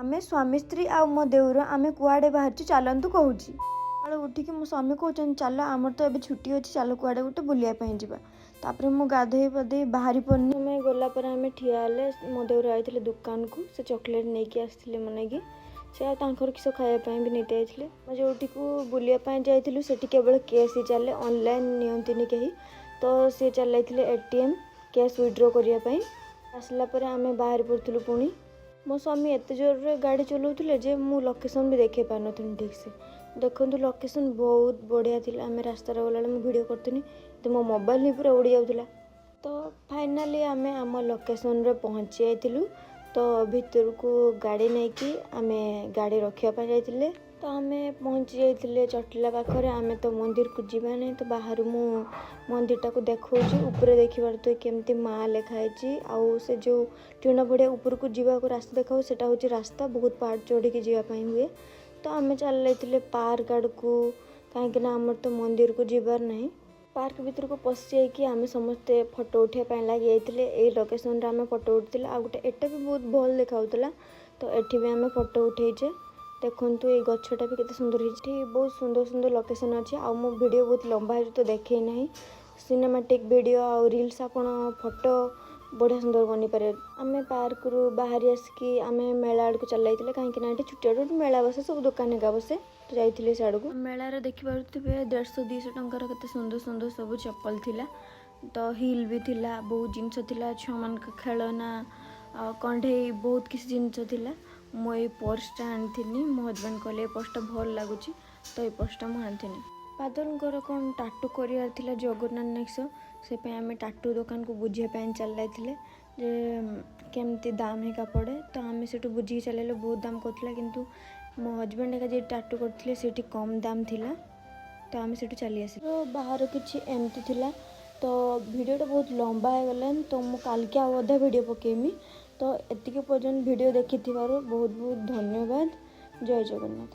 आमे स्वामी स्त्री आ मो देउर आमे कुआडे बाहर चलतु कहूँ सकाल उठिकी मो स्वामी कहते चल आमर तो ये छुट्टी अच्छी चल कुआडे गोटे बुलायाई जावा तापर मु गाधे पाधे बाहरी पड़नी आम गलापर आम ठिया मो देउर आई दुकान को से चॉकलेट नहीं कि आसते मनगी से किस खायापी भी नहीं जाते जोटी को बुलायाई जाइलु से केवल कैश ही चले ऑनलाइन नियंतिनी कहीं तो सी चलते एटीएम कैश विड्रॉ करने आसला आम बाहर पड़ू पुणी मो स्वामी एत जोर गाड़ी चलाऊे जे मु लोकेशन भी देखे पार नी ठीक से देखो लोकेशन बहुत बढ़िया थी आम रास्तार गला भिडियो करनी तो मो मोबाइल ही पूरा उड़ी जाऊला तो फाइनाली आम आम लोकेशन रे पहुँची जाइलु तो भितर को गाड़ी नहीं कि आम गाड़ी रखापी जाइए तो आम पहुँची जाइए चटिला पाखरे आम तो मंदिर को जीवा नहीं तो बाहर मु मंदिरटा को देखा ऊपर देखिबार तो केमती माँ लिखाई आउ से जो टीण बढ़िया ऊपर को जीवा रास्ता देखा सेटा हूँ रास्ता बहुत पहाड़ चढ़ी जावाई हुए तो आम चल जाइए पार्क आड़ को कहीं आमर तो मंदिर को जीवार नहीं पार्क भीतर को पशि जाइए आम समस्ते फोटो उठाई लगे यही लोकेशन आम फोटो उठे आ गोटे एटा भी बहुत भल देखा तो एटी भी आम फोटो उठेचे देखु ये गछटा भी केते सुंदर है बहुत सुंदर सुंदर लोकेशन अच्छे आ मो वीडियो बहुत लंबा है तो देखे ना सिनेमैटिक वीडियो आ रील्स आपण फोटो बढ़िया सुंदर बनी पारे आम पार्क रू बाहरी आसिकी आम मेला आड़ को चल जाइए कहीं छुट्टी मेला बसे सब दुकान एका बसे तो जाइए से आड़क मेलार देखिपे 150-200 टंकार केते सुंदर सुंदर सब चप्पल थिला तो हिल भी थिला बहुत जिनस थिला छुआ मान खेलना कंढे बहुत किसी जिनस थिला मो ये पर्सटा आनी मो हजबैंड कहले पर्सटा भल लगुच तो ये पर्सटा मुझे आनी फादर कौन टाटू कर जगन्नाथ नेक्स से आम टाटू दुकान को बुझापी चल जाते केमती दाम हेका पड़े तो आम से बुझी चल बहुत दाम करता किंतु मो हजबैंड एका जो टाटू करते से कम दाम थिला तो आम से चली आस तो बाहर किसी एमती थिला तो वीडियोटा बहुत लंबा हो गला तो मुझे काल के अधा वीडियो पकेमी तो एतिके पर्यंत वीडियो देखि बहुत बहुत धन्यवाद। जय जगन्नाथ।